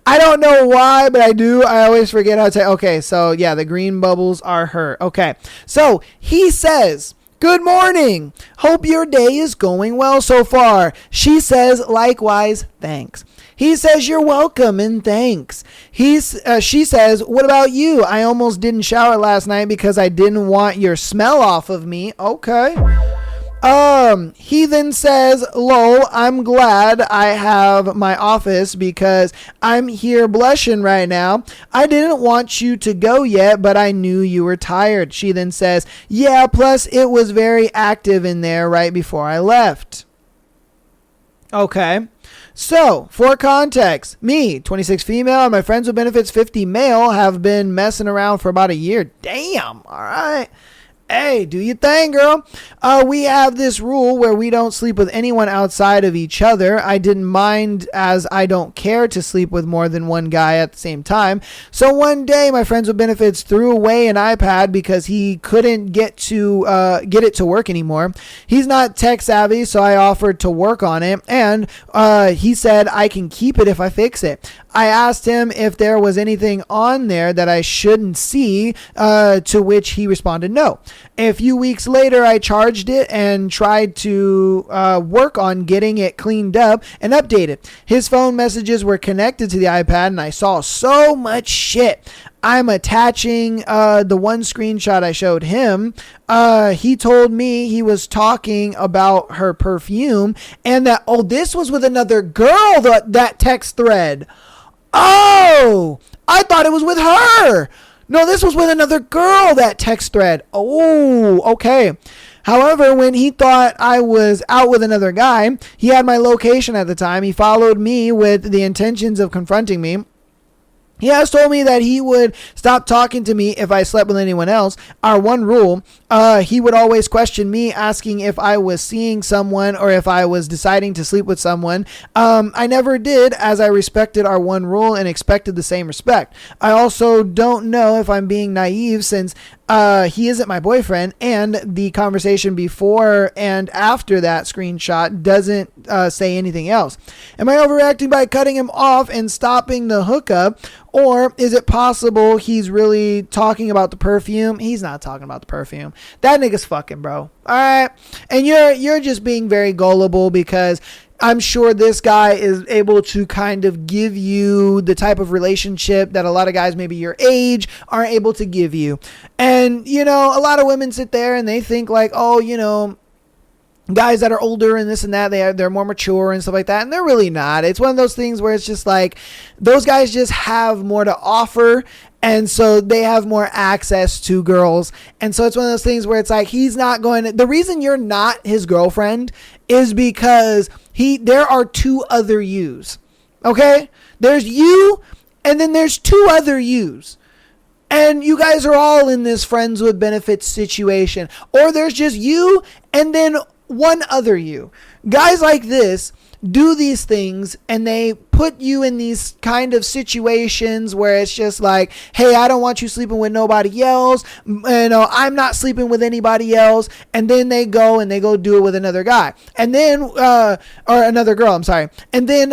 I don't know why, but I do. I always forget how to. Okay, so yeah, the green bubbles are her. Okay, so he says, good morning. Hope your day is going well so far. She says, likewise, thanks. He says, you're welcome and thanks. She says, what about you? I almost didn't shower last night because I didn't want your smell off of me. Okay. He then says, lol, I'm glad I have my office because I'm here blushing right now. I didn't want you to go yet, but I knew you were tired. She then says, yeah, plus it was very active in there right before I left. Okay. So, for context, me, 26 female, and my friends with benefits, 50 male, have been messing around for about a year. Damn. All right. Hey, do your thing, girl. We have this rule where we don't sleep with anyone outside of each other. I didn't mind as I don't care to sleep with more than one guy at the same time. So one day, my friends with benefits threw away an iPad because he couldn't get it to work anymore. He's not tech savvy, so I offered to work on it, and he said I can keep it if I fix it. I asked him if there was anything on there that I shouldn't see, to which he responded no. A few weeks later, I charged it and tried to work on getting it cleaned up and updated. His phone messages were connected to the iPad, and I saw so much shit. I'm attaching the one screenshot I showed him. He told me he was talking about her perfume and that, this was with another girl, that text thread. Oh, I thought it was with her. No, this was with another girl, that text thread. Oh, okay. However, when he thought I was out with another guy, he had my location at the time. He followed me with the intentions of confronting me. He has told me that he would stop talking to me if I slept with anyone else. Our one rule, he would always question me, asking if I was seeing someone or if I was deciding to sleep with someone. I never did, as I respected our one rule and expected the same respect. I also don't know if I'm being naive since he isn't my boyfriend, and the conversation before and after that screenshot doesn't say anything else. Am I overreacting by cutting him off and stopping the hookup? Or is it possible he's really talking about the perfume? He's not talking about the perfume. That nigga's fucking, bro. All right. And you're just being very gullible because I'm sure this guy is able to kind of give you the type of relationship that a lot of guys maybe your age aren't able to give you. And, a lot of women sit there and they think like, guys that are older and this and that, they're more mature and stuff like that, and they're really not. It's one of those things where it's just like those guys just have more to offer, And so they have more access to girls. And so it's one of those things where it's like, he's not going to, the reason you're not his girlfriend is because there are two other yous. Okay? There's you, and then there's two other yous. And you guys are all in this friends with benefits situation. Or there's just you and then one other you. Guys like this do these things and they put you in these kind of situations where it's just like, hey, I don't want you sleeping with nobody else. I'm not sleeping with anybody else. And then they go do it with another guy. And then, or another girl, I'm sorry. And then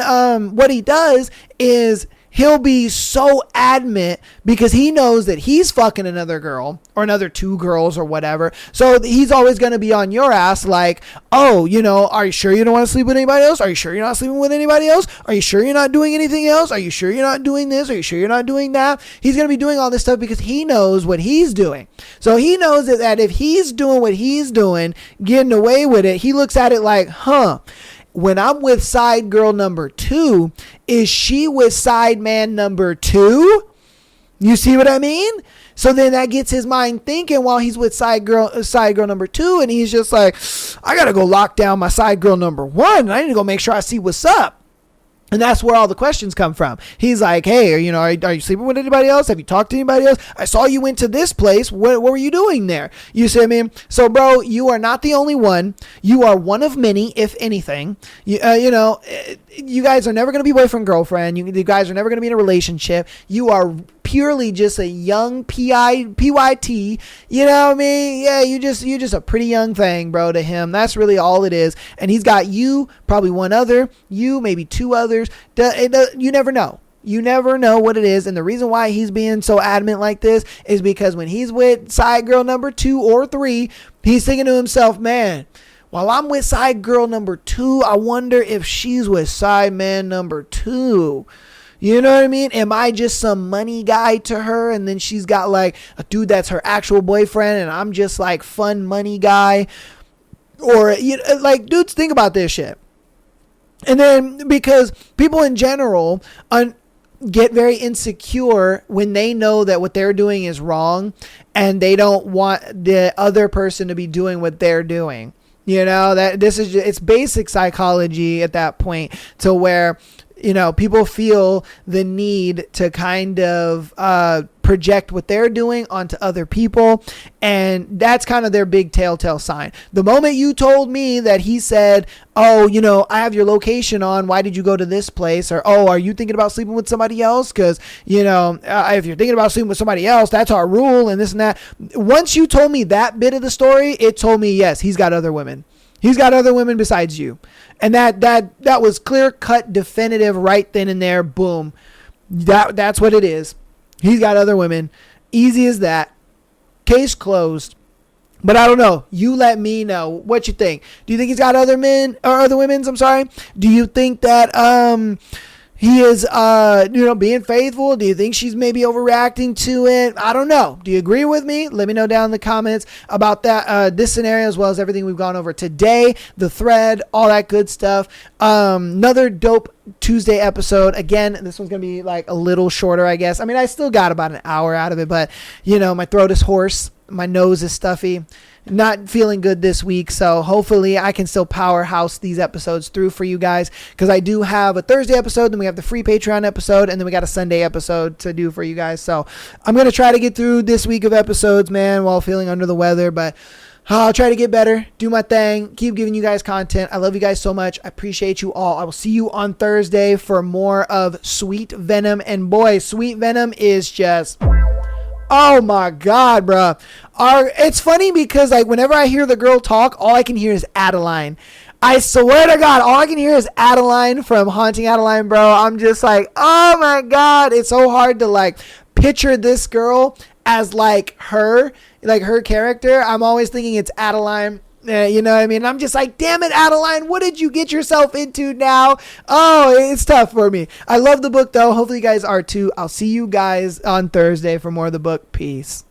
what he does is he'll be so adamant because he knows that he's fucking another girl or another two girls or whatever. So he's always going to be on your ass like, oh, are you sure you don't want to sleep with anybody else? Are you sure you're not sleeping with anybody else? Are you sure you're not doing anything else? Are you sure you're not doing this? Are you sure you're not doing that? He's going to be doing all this stuff because he knows what he's doing. So he knows that if he's doing what he's doing, getting away with it, he looks at it like, when I'm with side girl number 2, is she with side man number 2? You see what I mean? So then that gets his mind thinking while he's with side girl number 2, and he's just like, I gotta go lock down my side girl number 1, and I need to go make sure I see what's up. And that's where all the questions come from. He's like, hey, are you sleeping with anybody else? Have you talked to anybody else? I saw you went to this place. What were you doing there? You see what I mean? So, bro, you are not the only one. You are one of many, if anything. You guys are never going to be boyfriend, girlfriend. You guys are never going to be in a relationship. You are purely just a young PYT. You know what I mean? Yeah, you're just a pretty young thing, bro, to him. That's really all it is. And he's got you, probably one other, you, maybe two others. You never know. You never know what it is. And the reason why he's being so adamant like this is because when he's with side girl number 2 or 3, he's thinking to himself, man, while I'm with side girl number 2, I wonder if she's with side man number 2. You know what I mean? Am I just some money guy to her? And then she's got like a dude that's her actual boyfriend, and I'm just like fun money guy. Or, like, dudes, think about this shit. And then because people in general get very insecure when they know that what they're doing is wrong, and they don't want the other person to be doing what they're doing. That it's basic psychology at that point, to where people feel the need to kind of project what they're doing onto other people. And that's kind of their big telltale sign. The moment you told me that he said, oh, I have your location on, why did you go to this place? Or, oh, are you thinking about sleeping with somebody else? Because, if you're thinking about sleeping with somebody else, that's our rule and this and that. Once you told me that bit of the story, it told me, yes, he's got other women. He's got other women besides you. And that was clear cut, definitive right then and there. Boom. That's what it is. He's got other women. Easy as that. Case closed. But I don't know. You let me know what you think. Do you think he's got other men or other women's? I'm sorry. Do you think that he is being faithful? Do you think she's maybe overreacting to it? I don't know. Do you agree with me? Let me know down in the comments about that, this scenario, as well as everything we've gone over today, the thread, all that good stuff. Another dope Tuesday episode. Again, this one's gonna be like a little shorter, I guess. I mean, I still got about an hour out of it, but my throat is hoarse, my nose is stuffy. Not feeling good this week, so hopefully I can still powerhouse these episodes through for you guys, because I do have a Thursday episode, then we have the free Patreon episode, and then we got a Sunday episode to do for you guys. So I'm going to try to get through this week of episodes, man, while feeling under the weather, but I'll try to get better, do my thing, keep giving you guys content. I love you guys so much. I appreciate you all. I will see you on Thursday for more of Sweet Venom. And boy, Sweet Venom is just... oh my God, bro. It's funny because like whenever I hear the girl talk, all I can hear is Adeline. I swear to God, all I can hear is Adeline from Haunting Adeline, bro. I'm just like, oh my God. It's so hard to like picture this girl as like her character. I'm always thinking it's Adeline. You know what I mean? I'm just like, damn it, Adeline, what did you get yourself into now? Oh, it's tough for me. I love the book, though. Hopefully you guys are, too. I'll see you guys on Thursday for more of the book. Peace.